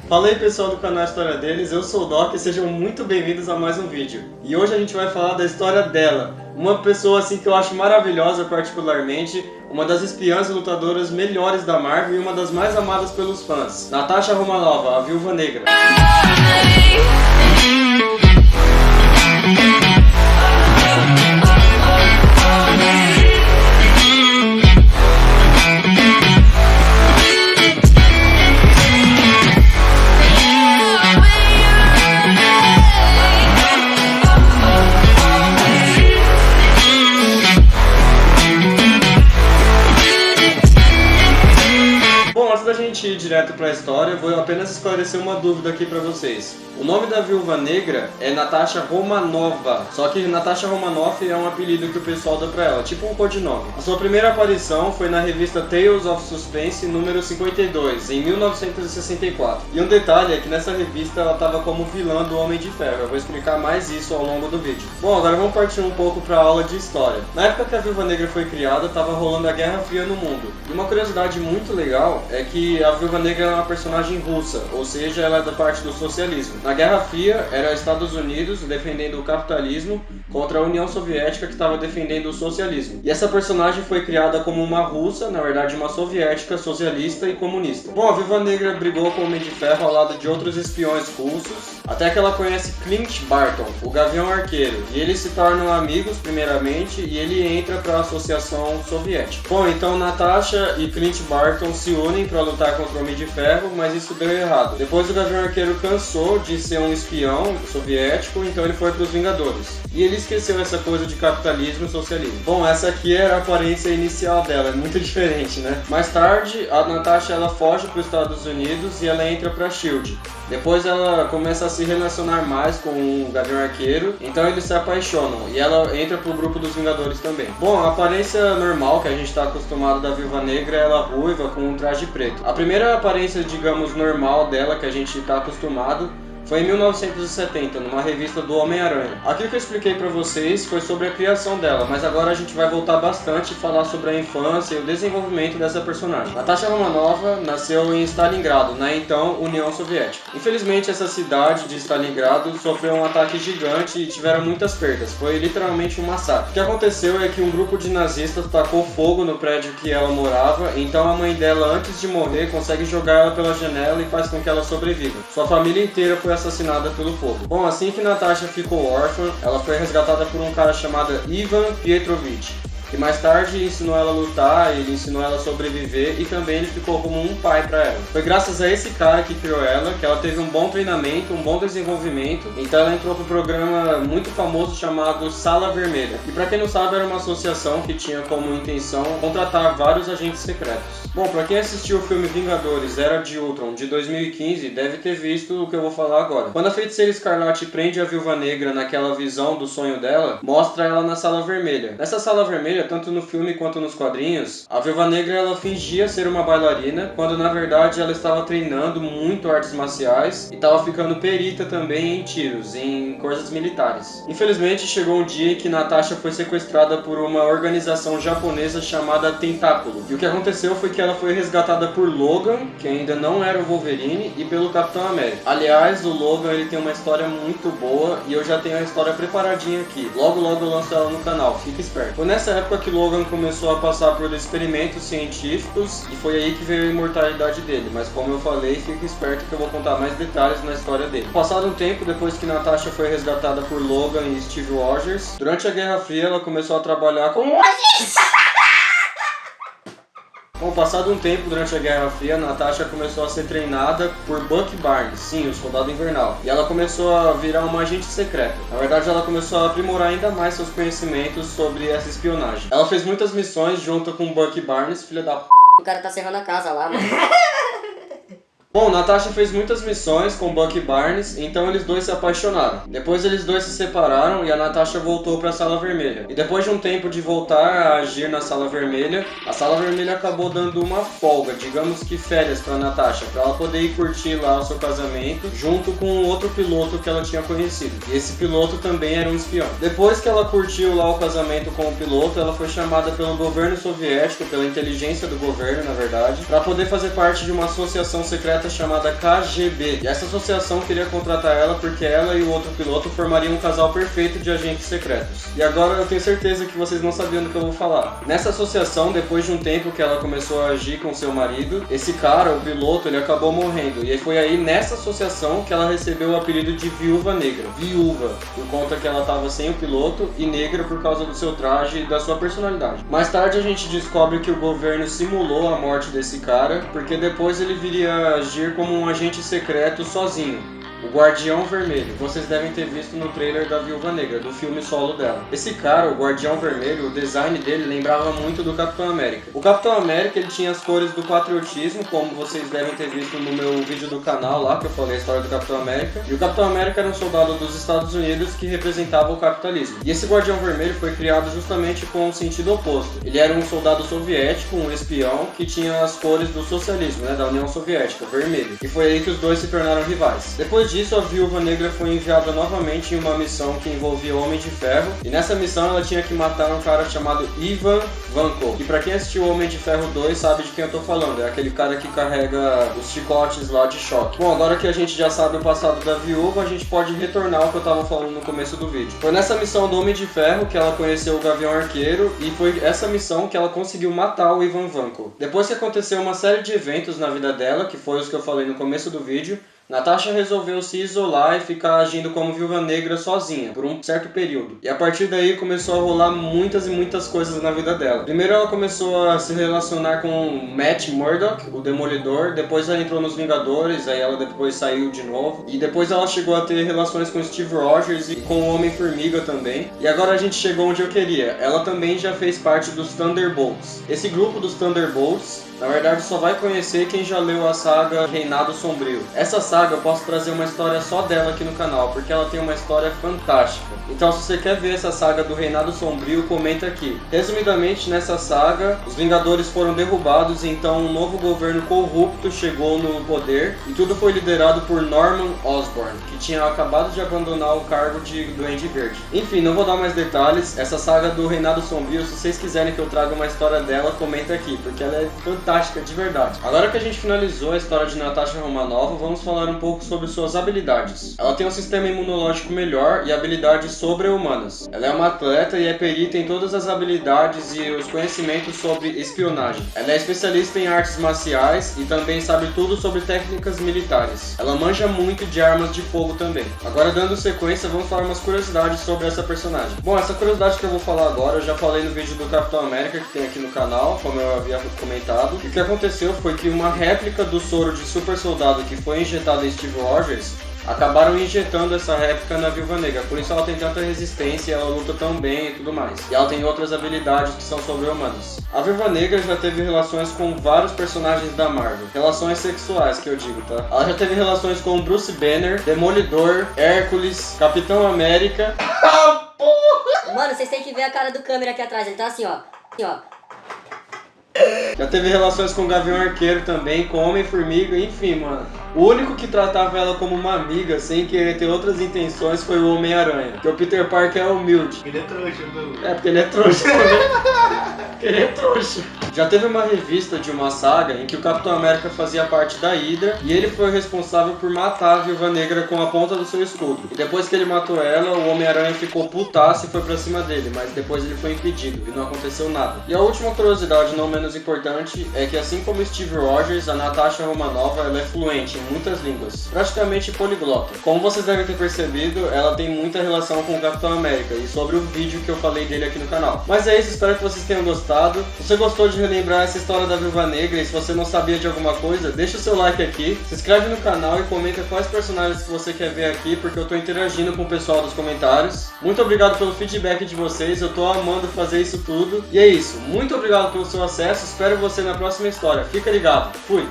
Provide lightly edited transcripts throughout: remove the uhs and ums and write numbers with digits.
Fala aí pessoal do canal História Deles, eu sou o Doc e sejam muito bem-vindos a mais um vídeo. E hoje a gente vai falar da história dela, uma pessoa assim que eu acho maravilhosa particularmente, uma das espiãs e lutadoras melhores da Marvel e uma das mais amadas pelos fãs, Natasha Romanoff, a Viúva Negra. Antes da gente ir direto para a história, vou apenas esclarecer uma dúvida aqui para vocês. O nome da Viúva Negra é Natasha Romanova, só que Natasha Romanoff é um apelido que o pessoal dá para ela, tipo um codinome. A sua primeira aparição foi na revista Tales of Suspense número 52, em 1964. E um detalhe é que nessa revista ela estava como vilã do Homem de Ferro, eu vou explicar mais isso ao longo do vídeo. Bom, agora vamos partir um pouco para a aula de história. Na época que a Viúva Negra foi criada, estava rolando a Guerra Fria no mundo. E uma curiosidade muito legal é que a Viúva Negra é uma personagem russa, ou seja, ela é da parte do socialismo. Na Guerra Fria, era os Estados Unidos defendendo o capitalismo contra a União Soviética que estava defendendo o socialismo. E essa personagem foi criada como uma russa, na verdade uma soviética, socialista e comunista. Bom, a Viúva Negra brigou com o Homem de Ferro ao lado de outros espiões russos, até que ela conhece Clint Barton, o Gavião Arqueiro, e eles se tornam amigos primeiramente e ele entra para a Associação Soviética. Bom, então Natasha e Clint Barton se unem para lutar contra o Homem de Ferro, mas isso deu errado. Depois o Gavião Arqueiro cansou de ser um espião soviético, então ele foi para os Vingadores. E ele esqueceu essa coisa de capitalismo e socialismo. Bom, essa aqui era a aparência inicial dela, é muito diferente, né? Mais tarde, a Natasha ela foge para os Estados Unidos e ela entra para a SHIELD. Depois ela começa a se relacionar mais com o Gavião Arqueiro, então eles se apaixonam e ela entra pro grupo dos Vingadores também. Bom, a aparência normal que a gente está acostumado da Viúva Negra é ela ruiva com um traje preto. A primeira aparência, digamos, normal dela que a gente está acostumado foi em 1970, numa revista do Homem-Aranha. Aquilo que eu expliquei pra vocês foi sobre a criação dela, mas agora a gente vai voltar bastante e falar sobre a infância e o desenvolvimento dessa personagem. Natasha Romanoff nasceu em Stalingrado, na então União Soviética. Infelizmente, essa cidade de Stalingrado sofreu um ataque gigante e tiveram muitas perdas. Foi literalmente um massacre. O que aconteceu é que um grupo de nazistas tacou fogo no prédio que ela morava, então a mãe dela, antes de morrer, consegue jogar ela pela janela e faz com que ela sobreviva. Sua família inteira foi assassinada pelo fogo. Bom, assim que Natasha ficou órfã, ela foi resgatada por um cara chamado Ivan Pietrovich, que mais tarde ensinou ela a lutar, ele ensinou ela a sobreviver e também ele ficou como um pai para ela. Foi graças a esse cara que criou ela, que ela teve um bom treinamento, um bom desenvolvimento, então ela entrou pro programa muito famoso chamado Sala Vermelha. E para quem não sabe, era uma associação que tinha como intenção contratar vários agentes secretos. Bom, para quem assistiu o filme Vingadores Era de Ultron de 2015, deve ter visto o que eu vou falar agora. Quando a Feiticeira Escarlate prende a Viúva Negra naquela visão do sonho dela, mostra ela na Sala Vermelha. Nessa Sala Vermelha, tanto no filme quanto nos quadrinhos, a Viúva Negra ela fingia ser uma bailarina, quando na verdade ela estava treinando muito artes marciais e estava ficando perita também em tiros, em coisas militares. Infelizmente chegou um dia em que Natasha foi sequestrada por uma organização japonesa chamada Tentáculo. E o que aconteceu foi que ela foi resgatada por Logan, que ainda não era o Wolverine, e pelo Capitão América. Aliás, o Logan ele tem uma história muito boa e eu já tenho a história preparadinha aqui. Logo eu lanço ela no canal, fica esperto. Foi nessa época que Logan começou a passar por experimentos científicos e foi aí que veio a imortalidade dele, mas como eu falei, fica esperto que eu vou contar mais detalhes na história dele. Passado um tempo, depois que Natasha foi resgatada por Logan e Steve Rogers, durante a Guerra Fria ela começou a trabalhar com passado um tempo durante a Guerra Fria, Natasha começou a ser treinada por Bucky Barnes, sim, o Soldado Invernal. E ela começou a virar uma agente secreta. Na verdade, ela começou a aprimorar ainda mais seus conhecimentos sobre essa espionagem. Ela fez muitas missões junto com Bucky Barnes, filha da p... O cara tá serrando a casa lá, mano. Bom, Natasha fez muitas missões com Bucky Barnes, então eles dois se apaixonaram. Depois eles dois se separaram e a Natasha voltou para a Sala Vermelha. E depois de um tempo de voltar a agir na Sala Vermelha, a Sala Vermelha acabou dando uma folga, digamos que férias para Natasha, para ela poder ir curtir lá o seu casamento, junto com outro piloto que ela tinha conhecido. E esse piloto também era um espião. Depois que ela curtiu lá o casamento com o piloto, ela foi chamada pelo governo soviético, pela inteligência do governo, na verdade, para poder fazer parte de uma associação secreta secreta chamada KGB. E essa associação queria contratar ela porque ela e o outro piloto formariam um casal perfeito de agentes secretos. E agora eu tenho certeza que vocês não sabiam do que eu vou falar. Nessa associação, depois de um tempo que ela começou a agir com seu marido, esse cara, o piloto, ele acabou morrendo. E foi aí nessa associação que ela recebeu o apelido de Viúva Negra. Viúva, por conta que ela estava sem o piloto, e negra por causa do seu traje e da sua personalidade. Mais tarde a gente descobre que o governo simulou a morte desse cara, porque depois ele viria a agir como um agente secreto sozinho. O Guardião Vermelho, vocês devem ter visto no trailer da Viúva Negra, do filme solo dela. Esse cara, o Guardião Vermelho, o design dele lembrava muito do Capitão América. O Capitão América, ele tinha as cores do patriotismo, como vocês devem ter visto no meu vídeo do canal lá, que eu falei a história do Capitão América. E o Capitão América era um soldado dos Estados Unidos que representava o capitalismo. E esse Guardião Vermelho foi criado justamente com o sentido oposto. Ele era um soldado soviético, um espião, que tinha as cores do socialismo, né, da União Soviética, vermelho. E foi aí que os dois se tornaram rivais. Depois disso, a Viúva Negra foi enviada novamente em uma missão que envolvia o Homem de Ferro, e nessa missão ela tinha que matar um cara chamado Ivan Vanko. E pra quem assistiu o Homem de Ferro 2 sabe de quem eu tô falando, é aquele cara que carrega os chicotes lá de choque. Bom, agora que a gente já sabe o passado da Viúva, a gente pode retornar ao que eu tava falando no começo do vídeo. Foi nessa missão do Homem de Ferro que ela conheceu o Gavião Arqueiro, e foi essa missão que ela conseguiu matar o Ivan Vanko. Depois que aconteceu uma série de eventos na vida dela, que foi os que eu falei no começo do vídeo, Natasha resolveu se isolar e ficar agindo como Viúva Negra sozinha, por um certo período. E a partir daí começou a rolar muitas e muitas coisas na vida dela. Primeiro ela começou a se relacionar com Matt Murdock, o Demolidor, depois ela entrou nos Vingadores, aí ela depois saiu de novo. E depois ela chegou a ter relações com Steve Rogers e com o Homem-Formiga também. E agora a gente chegou onde eu queria. Ela também já fez parte dos Thunderbolts. Esse grupo dos Thunderbolts, na verdade, só vai conhecer quem já leu a saga Reinado Sombrio. Essa saga eu posso trazer uma história só dela aqui no canal, porque ela tem uma história fantástica. Então, se você quer ver essa saga do Reinado Sombrio, comenta aqui. Resumidamente, nessa saga, os Vingadores foram derrubados e então um novo governo corrupto chegou no poder, e tudo foi liderado por Norman Osborn, que tinha acabado de abandonar o cargo de Duende Verde. Enfim, não vou dar mais detalhes. Essa saga do Reinado Sombrio, se vocês quiserem que eu traga uma história dela, comenta aqui, porque ela é fantástica de verdade. Agora que a gente finalizou a história de Natasha Romanoff, vamos falar um pouco sobre suas habilidades. Ela tem um sistema imunológico melhor e habilidades sobre-humanas. Ela é uma atleta e é perita em todas as habilidades e os conhecimentos sobre espionagem. Ela é especialista em artes marciais e também sabe tudo sobre técnicas militares. Ela manja muito de armas de fogo também. Agora, dando sequência, vamos falar umas curiosidades sobre essa personagem. Bom, essa curiosidade que eu vou falar agora, eu já falei no vídeo do Capitão América que tem aqui no canal, como eu havia comentado. E o que aconteceu foi que uma réplica do soro de super soldado que foi injetado em Steve Rogers acabaram injetando essa réplica na Viúva Negra, por isso ela tem tanta resistência, ela luta tão bem e tudo mais. E ela tem outras habilidades que são sobre-humanas. A Viúva Negra já teve relações com vários personagens da Marvel, relações sexuais que eu digo, tá? Ela já teve relações com Bruce Banner, Demolidor, Hércules, Capitão América. Mano, vocês têm que ver a cara do câmera aqui atrás, ele tá assim, ó. Assim, ó. Já teve relações com o Gavião Arqueiro também, com Homem-Formiga, enfim, mano. O único que tratava ela como uma amiga, sem querer ter outras intenções, foi o Homem-Aranha. Porque o Peter Parker é humilde. Ele é trouxa, meu. É, porque ele é trouxa também. Ele é trouxa. Já teve uma revista de uma saga em que o Capitão América fazia parte da Hydra e ele foi responsável por matar a Viúva Negra com a ponta do seu escudo. E depois que ele matou ela, o Homem-Aranha ficou putaço e foi pra cima dele, mas depois ele foi impedido e não aconteceu nada. E a última curiosidade, não menos importante, é que assim como Steve Rogers, a Natasha Romanoff ela é fluente em muitas línguas, praticamente poliglota. Como vocês devem ter percebido, ela tem muita relação com o Capitão América e sobre o vídeo que eu falei dele aqui no canal. Mas é isso, espero que vocês tenham gostado. Se você gostou de relembrar essa história da Viúva Negra e se você não sabia de alguma coisa, deixa o seu like aqui, se inscreve no canal e comenta quais personagens que você quer ver aqui, porque eu tô interagindo com o pessoal dos comentários. Muito obrigado pelo feedback de vocês, eu tô amando fazer isso tudo. E é isso, muito obrigado pelo seu acesso, espero você na próxima história. Fica ligado, fui!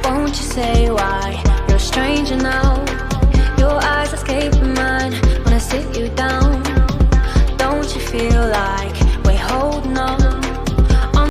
Won't you say why you're a stranger now? Your eyes escape mine when I sit you down.